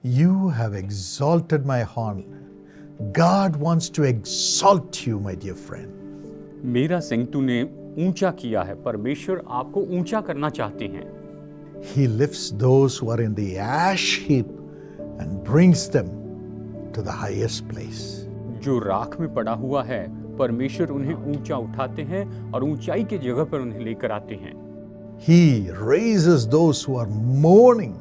You have exalted my horn. God wants to exalt you, my dear friend. मेरा सिंह तूने ऊंचा किया है। परमेश्वर आपको ऊंचा करना चाहते हैं। He lifts those who are in the ash heap and brings them to the highest place. जो राख में पड़ा हुआ है, परमेश्वर उन्हें ऊंचा उठाते हैं और ऊंचाई की जगह पर उन्हें लेकर आते हैं। He raises those who are mourning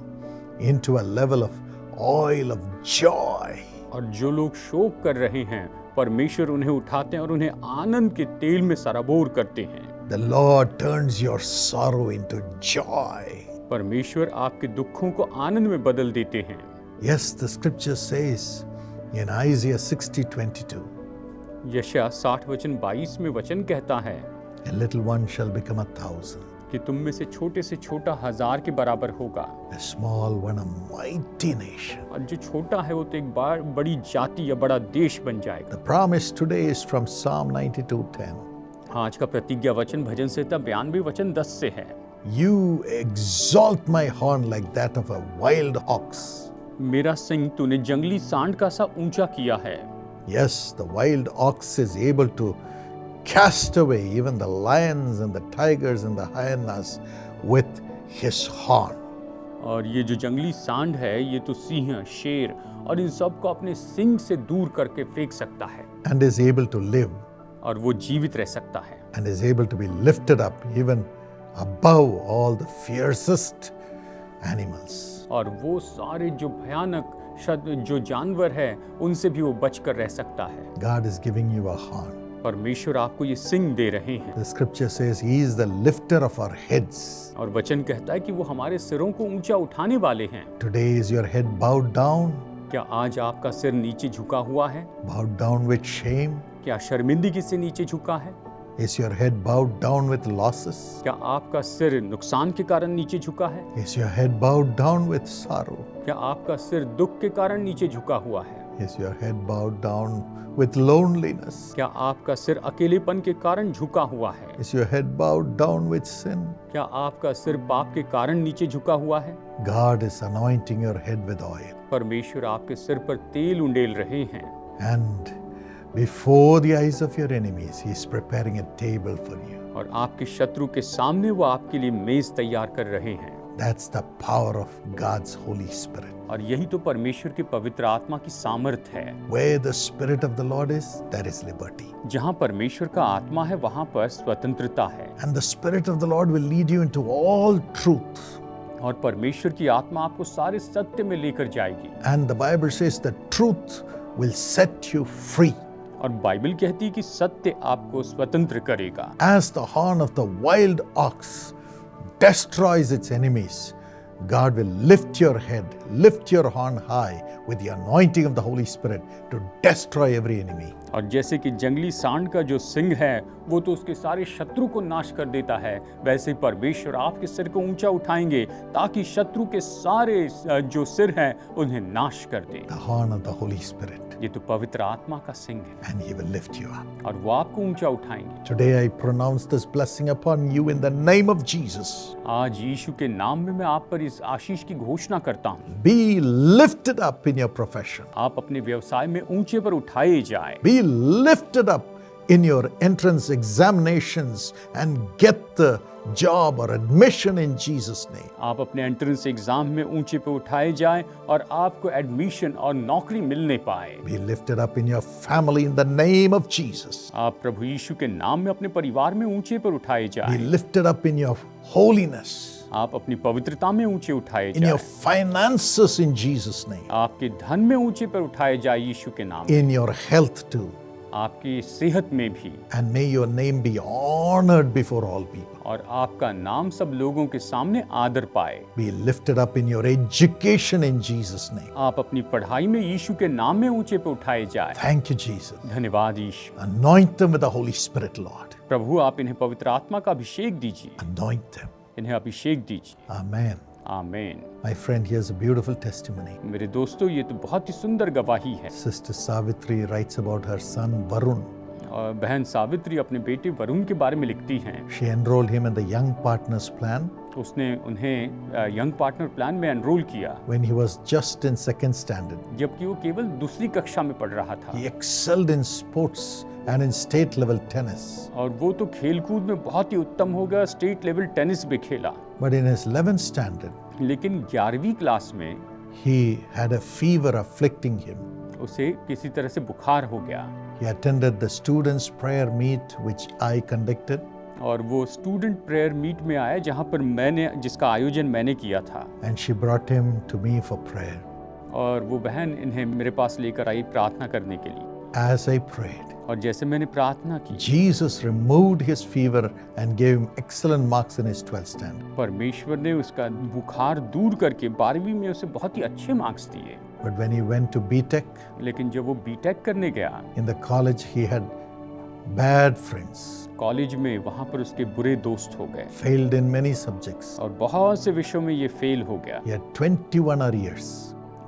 into a level of oil of joy. और जो लोग शोक कर रहे हैं, परमेश्वर उन्हें उठाते हैं और उन्हें आनंद के तेल में सराबोर करते हैं। The Lord turns your sorrow into joy. परमेश्वर आपके दुखों को आनंद में बदल देते हैं। Yes, the scripture says in Isaiah 60:22, यशायाह 60:22 में वचन कहता है a little one shall become 1,000, कि तुम में से छोटा 1000 के बराबर होगा, a small one a mighty nation. और जो छोटा है वो तो एक बड़ी जाति या बड़ा देश बन जाएगा। The promise today is from Psalm 92:10. आज का प्रतिज्ञा वचन भजन संहिता 92:10 से है। You exalt my horn like that of a wild ox. मेरा सिंह तूने जंगली सांड का सा ऊंचा किया है। Yes, the wild ox is able to cast away even the lions and the tigers and the hyenas with his horn. और ये जो जंगली सांड है, ये तो सिंह, शेर और इन सब को अपने सिंग से दूर करके फेंक सकता है, And is able to live और वो जीवित रह सकता है, and is able to be lifted up even above all the fiercest animals. और वो सारे जो भयानक जो जानवर है, उनसे भी वो बचकर रह सकता है। God is giving you a horn. परमेश्वर आपको ये सिंग दे रहे हैं। The scripture says he is the lifter of our heads. और वचन कहता है कि वो हमारे सिरों को ऊंचा उठाने वाले हैं। Today is your head bowed down, क्या आज आपका सिर नीचे झुका हुआ है? bowed down with shame? क्या शर्मिंदगी से नीचे झुका है? Is your head bowed down with losses? क्या आपका सिर नुकसान के कारण नीचे झुका है? Is your head bowed down with sorrow? क्या आपका सिर दुख के कारण नीचे झुका हुआ है? Is your head bowed down with loneliness? क्या आपका सिर अकेलेपन के कारण झुका हुआ है? Is your head bowed down with sin? क्या आपका सिर पाप के कारण नीचे झुका हुआ है? God is anointing your head with oil. परमेश्वर आपके सिर पर तेल उंडेल रहे हैं, And before the eyes of your enemies, He is preparing a table for you. और आपके शत्रु के सामने वो आपके लिए मेज तैयार कर रहे हैं। That's the power of God's Holy Spirit. और यही तो परमेश्वर के पवित्र आत्मा की सामर्थ है। Where the Spirit of the Lord is, there is liberty. जहाँ परमेश्वर का आत्मा है, वहाँ पर स्वतंत्रता है। And the Spirit of the Lord will lead you into all truth. और परमेश्वर की आत्मा आपको सारे सत्य में लेकर जाएगी। And the Bible says the truth will set you free. और बाइबल कहती है कि सत्य आपको स्वतंत्र करेगा। As the horn of the wild ox destroys its enemies, God will lift your head, lift your horn high with the anointing of the Holy Spirit to destroy every enemy. और जैसे कि जंगली सांड का जो सिंग है, वो तो उसके सारे शत्रु को नाश कर देता है, वैसे ही परमेश्वर आपके सिर को ऊंचा उठाएंगे ताकि शत्रु के सारे जो सिर हैं उन्हें नाश कर दे। The horn of the Holy Spirit. ये तो पवित्र आत्मा का सिंग है, And He will lift you up. और वो आपको ऊंचा उठाएंगे। Today I pronounce this blessing upon you in the name of Jesus. आज यीशु के नाम में मैं आप पर इस आशीष की घोषणा करता हूँ। Be lifted up in your profession. आप अपने व्यवसाय में ऊंचे पर उठाए जाए। Be lifted up in your entrance examinations and get the job or admission in Jesus' name. आप अपने एंट्रेंस एग्जाम में ऊंचे पे उठाए जाएं और आपको एडमिशन और नौकरी मिलने पाए। Be lifted up in your family in the name of Jesus. आप प्रभु यीशु के नाम में अपने परिवार में ऊंचे पर उठाए Be जाएं। lifted up in your holiness, आप अपनी पवित्रता में ऊंचे उठाए in your जाएं। finances in Jesus' name, आपके धन में ऊंचे पर उठाए जाए यीशु के नाम। in your health too. आपकी सेहत में भी, And may your name be honored before all people. और आपका नाम सब लोगों के सामने आदर पाए। Be lifted up in your education in Jesus' name. आप अपनी पढ़ाई में यीशु के नाम में ऊंचे पे उठाए जाए। Thank you, Jesus. धन्यवाद यीशु। Anoint them with the Holy Spirit, Lord. प्रभु आप इन्हें पवित्र आत्मा का अभिषेक दीजिए, Anoint them. इन्हें अभिषेक दीजिए। Amen. आमीन। My friend, here's a beautiful testimony. मेरे दोस्तों, ये तो बहुत ही सुंदर गवाही है। Sister Savitri writes about her son Varun. और बहन सावित्री अपने बेटे वरुण के बारे में लिखती हैं। She enrolled him in the Young Partners Plan उसने उन्हें यंग पार्टनर प्लान में एनरोल किया when he was just in second standard. जबकि वो केवल दूसरी कक्षा में पढ़ रहा था। He excelled in sports and in state level tennis. और वो तो खेलकूद में बहुत ही उत्तम हो गया, स्टेट लेवल टेनिस भी खेला। But in his 11th standard, लेकिन 11वीं क्लास में he had a fever afflicting him. उसे किसी तरह से बुखार हो गया। He attended the students' prayer meet which I conducted. और वो स्टूडेंट प्रेयर मीट में आया जहाँ पर जिसका आयोजन मैंने किया था। And she brought him to me for prayer. और वो बहन इन्हें मेरे पास लेकर आई प्रार्थना करने के लिए। As I prayed, और जैसे मैंने प्रार्थना की, Jesus removed his fever and gave him excellent marks in his 12th standard. परमेश्वर ने उसका बुखार दूर करके 12वीं में उसे बहुत ही अच्छे मार्क्स दिए। But when he went to BTech, लेकिन जब वो बीटेक करने गया in the college he had bad friends, college में, वहाँ पर उसके बुरे दोस्त हो गए failed in many subjects. और बहुत से विषयों में ये फेल हो गया। He had 21 arrears.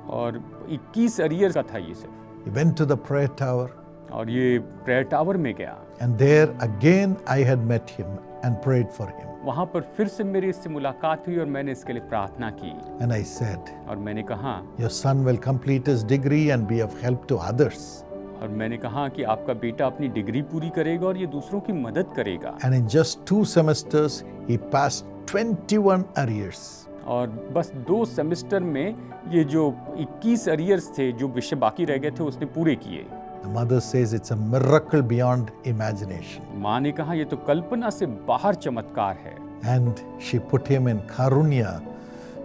और 21 अरियर का था ये सब। He went to the prayer tower, और ये प्रेयर टावर में गया। and there again I had met him and prayed for him. वहाँ पर फिर से मेरी इससे मुलाकात हुई और मैंने इसके लिए प्रार्थना की। And I said, और मैंने कहा, your son will complete his degree and be of help to others. और मैंने कहा कि आपका बेटा अपनी डिग्री पूरी करेगा और ये दूसरों की मदद करेगा। And in just 2 semesters, he passed 21 arrears. और बस 2 सेमेस्टर में ये जो 21 अरियर्स थे, जो विषय बाकी रह गए थे, उसने पूरे किए। The mother says it's a miracle beyond imagination. माँ ने कहा ये तो कल्पना से बाहर चमत्कार है। And she put him in Karunya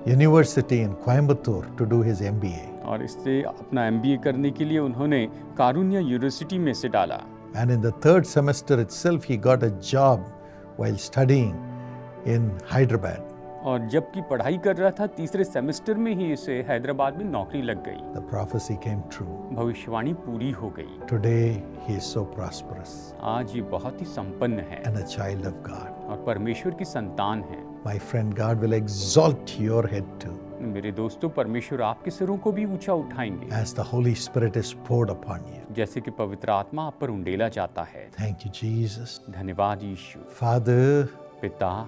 University in Coimbatore to do his MBA. और इससे अपना MBA करने के लिए उन्होंने कारुण्या यूनिवर्सिटी में से डाला। And in the 3rd semester itself, he got a job while studying in Hyderabad. और जबकि पढ़ाई कर रहा था, तीसरे सेमेस्टर में ही इसे हैदराबाद में नौकरी लग गई। The prophecy came true. भविष्यवाणी पूरी हो गई। Today, he is so prosperous आज ये बहुत ही संपन्न है and a child of God. और परमेश्वर की संतान है। My friend, God will exalt your head too मेरे दोस्तों, परमेश्वर आपके सिरों को भी ऊंचा उठाएंगे as the Holy Spirit is poured upon you. जैसे कि पवित्र आत्मा आप पर उंडेला जाता है। Thank you, Jesus. धन्यवाद यीशु। Father, पिता,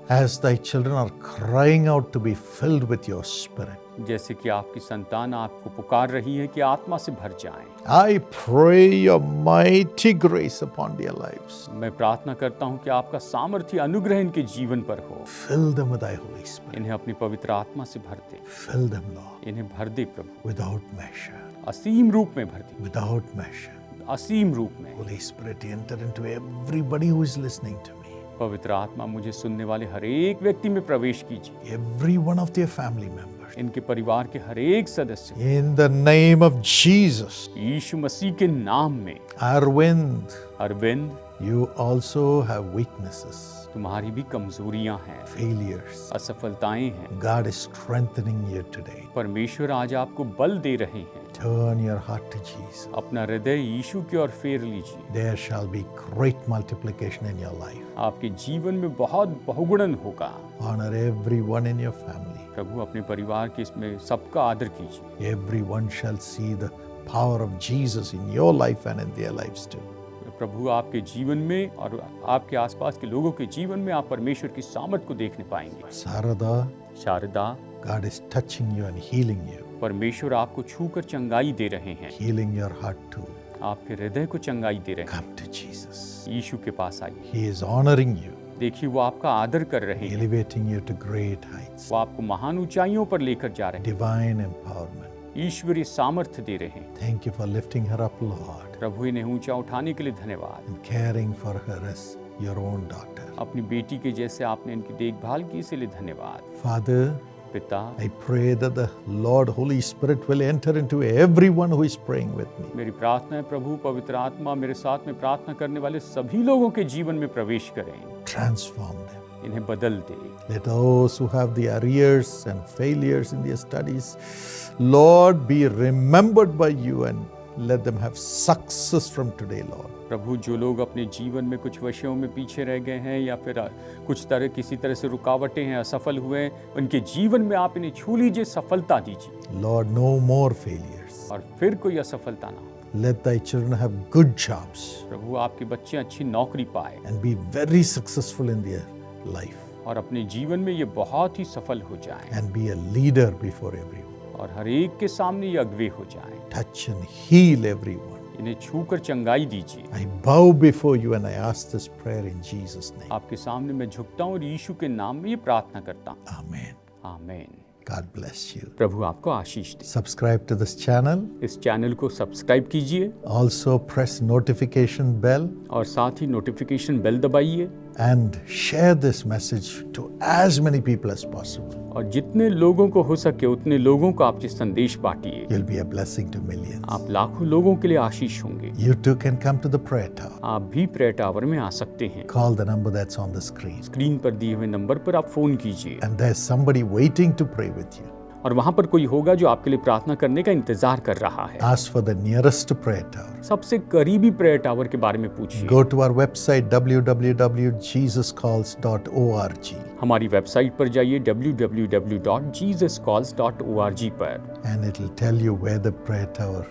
as thy children are crying out to be filled with your Spirit, जैसे कि आपकी संतान आपको पुकार रही है कि आत्मा से भर जाएं, I pray your mighty grace upon their lives. मैं प्रार्थना करता हूं कि आपका सामर्थ्य अनुग्रह इनके जीवन पर हो। Fill them with thy Holy Spirit. इन्हें अपनी पवित्र आत्मा से भर दे। Fill them, Lord, इन्हें भर दे प्रभु, without measure. असीम रूप में भर दे, Without measure. असीम रूप में। Holy Spirit, enter into everybody who is listening to me. पवित्र आत्मा मुझे सुनने वाले हर एक व्यक्ति में प्रवेश कीजिए, Every one of their family members. इनके परिवार के हर एक सदस्य, In the name of Jesus. यीशु मसीह के नाम में। Arvind, Arvind, you also have weaknesses, तुम्हारी भी कमजोरियां हैं, failures. असफलताएं हैं। God is strengthening you today. परमेश्वर आज आपको बल दे रहे हैं। Turn your heart to Jesus. अपना हृदय यीशु की ओर फेर लीजिए। There shall be great multiplication in your life. आपके जीवन में बहुत बहुगुणन होगा। Honor everyone in your family. प्रभु अपने परिवार के इसमें सबका आदर कीजिए। Everyone shall see the power of Jesus in your life and in their lives too. प्रभु आपके जीवन में और आपके आसपास के लोगों के जीवन में आप परमेश्वर की सामर्थ को देखने पाएंगे। Sarada, Sharda, God is touching you and healing you. परमेश्वर आपको छूकर चंगाई दे रहे हैं। Healing your heart too. आपके हृदय को चंगाई दे रहे हैं। Come to Jesus. यीशु के पास आइए। He is honoring you, देखिए वो आपका आदर कर रहे हैं। elevating you to great heights. वो आपको महान ऊंचाइयों पर लेकर जा रहे हैं। Divine empowerment. ईश्वरीय सामर्थ्य दे रहे हैं। Thank you for lifting her up, Lord, प्रभु इन्हें ऊंचा उठाने के लिए धन्यवाद। and caring for her as your own daughter. अपनी बेटी के जैसे आपने इनकी देखभाल की, इसलिए धन्यवाद। Father, पिता, I pray that the Lord Holy Spirit will enter into everyone who is praying with me. मेरी प्रार्थना है प्रभु पवित्र आत्मा मेरे साथ में प्रार्थना करने वाले सभी लोगों के जीवन में प्रवेश करें, Transform them. इन्हें बदल दे। Let those who have the arrears and failures in their studies, Lord, be remembered by you and let them have success from today, Lord. प्रभु जो लोग अपने जीवन में कुछ विषयों में पीछे रह गए हैं या फिर किसी तरह से रुकावटें हैं, असफल हुए हैं, उनके जीवन में आप इन्हें छू लीजिए, सफलता दीजिए Lord, no more failures. और फिर कोई असफलता ना हो। Let thy children have good jobs प्रभु आपके बच्चे अच्छी नौकरी पाए and be very successful in their life और अपने जीवन में ये बहुत ही सफल हो जाएं and be a leader before everyone. और हर एक के सामने ये अगवे हो जाएं। Touch and heal everyone. इन्हें छूकर चंगाई दीजिए। I bow before you and I ask this prayer in Jesus' name. आपके सामने मैं झुकता हूँ और यीशु के नाम में ये प्रार्थना करता हूँ। Amen. आमीन। God bless you. प्रभु आपको आशीष दे। Subscribe to this channel. इस चैनल को सब्सक्राइब कीजिए Also press notification bell और साथ ही नोटिफिकेशन बेल दबाइए and share this message to as many people as possible. और जितने लोगों को हो सके उतने लोगों को आप ये संदेश बांटिए। You'll be a blessing to millions. आप लाखों लोगों के लिए आशीष होंगे। You too can come to the prayer tower. आप भी प्रेयर टावर में आ सकते हैं। Call the number that's on the screen. Screen पर दिए हुए नंबर पर आप फोन कीजिए And there's somebody waiting to pray with you. और वहां पर कोई होगा जो आपके लिए प्रार्थना करने का इंतजार कर रहा है। Ask for the nearest prayer tower. सबसे करीबी प्रेयर टावर के बारे में पूछिए। Go to our website www.jesuscalls.org हमारी वेबसाइट पर जाइए www.jesuscalls.org पर and it'll tell you where the prayer tower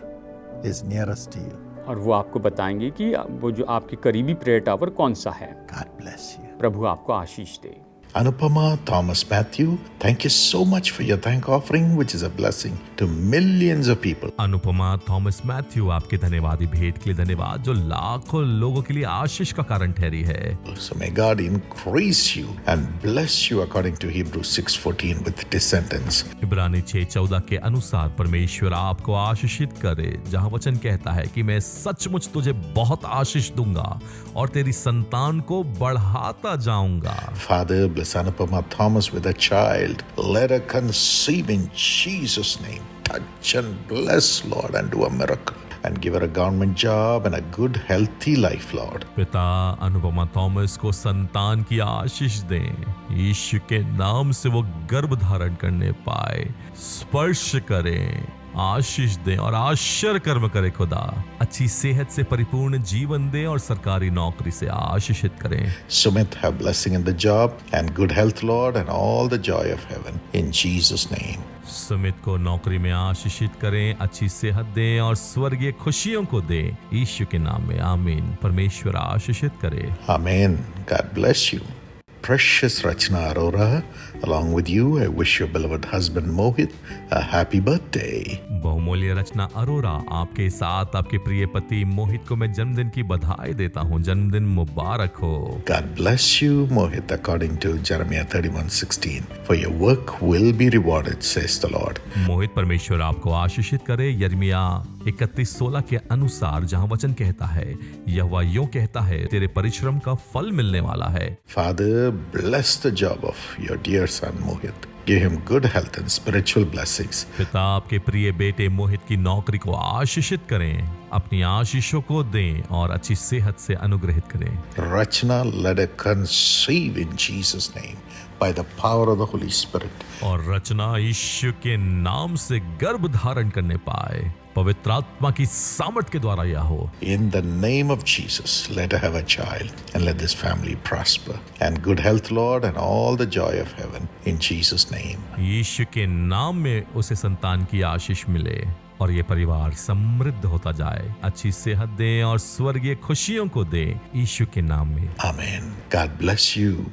is nearest to you. और वो आपको बताएंगे कि वो जो आपके करीबी प्रेयर टावर कौन सा है। God bless you. प्रभु आपको आशीष दे। Anupama, Thomas Matthew, thank you so much for your thank offering, which is a blessing to millions of people. Anupama Thomas Matthew, आपके धन्यवादी भेंट के लिए धन्यवाद जो लाखों लोगों के लिए आशीष का कारण ठहरी है। So may God increase you and bless you according to Hebrews 6:14 with descendants. इब्रानी 6:14 के अनुसार परमेश्वर आपको आशीषित करे, जहाँ वचन कहता है कि मैं सचमुच तुझे बहुत आशीष दूंगा और तेरी संतान को बढ़ाता जाऊंगा। Father, bless Anupama Thomas with a child. Let her conceive in Jesus' name. Touch and bless, Lord, and do a miracle. And give her a government job and a good, healthy life, Lord. पिता Anupama Thomas को संतान की आशीष दें, यीशु के नाम से वो गर्भ धारण करने पाए, स्पर्श करें, आशीष दें और आश्चर्य कर्म करे खुदा। अच्छी सेहत से परिपूर्ण जीवन दें और सरकारी नौकरी से आशीषित करें। Sumit, have blessing in the job and good health, Lord, and all the joy of heaven. In Jesus' name. Sumit को नौकरी में आशीषित करें, अच्छी सेहत दें और स्वर्गीय खुशियों को दें, यीशु के नाम में आमीन। परमेश्वर आशीषित करे। Amen. God bless you. Precious Rachna Arora, along with you, I wish your beloved husband Mohit a happy birthday. बहुमूल्य रचना अरोरा, आपके साथ आपके प्रिय पति मोहित को मैं जन्मदिन की बधाई देता हूँ। जन्मदिन मुबारक हो। God bless you, Mohit, according to Jeremiah 31:16. For your work will be rewarded, says the Lord. मोहित, परमेश्वर आपको आशीषित करे। यिर्मयाह 31:16 के अनुसार जहाँ वचन कहता है, यहोवा यूं कहता है, तेरे परिश्रम का फल मिलने वाला है। Father, bless the job of your dear son Mohit. Give him good health and spiritual blessings. पिता, आपके प्रिय बेटे मोहित की नौकरी को आशीषित करें, अपनी आशीषों को दें और अच्छी सेहत से अनुग्रहित करें। Rachna, let her conceive in Jesus' name by the power of the Holy Spirit. और रचना यीशु के नाम से गर्भ धारण करने पाए, पवित्र आत्मा की सामर्थ के द्वारा यह हो। In the name of Jesus, let her have a child and let this family prosper. And good health, Lord, and all the joy of heaven. In Jesus' name. यीशु के नाम में उसे संतान की आशीष मिले और ये परिवार समृद्ध होता जाए, अच्छी सेहत दें और स्वर्गीय खुशियों को दे, यीशु के नाम में। Amen. God bless you.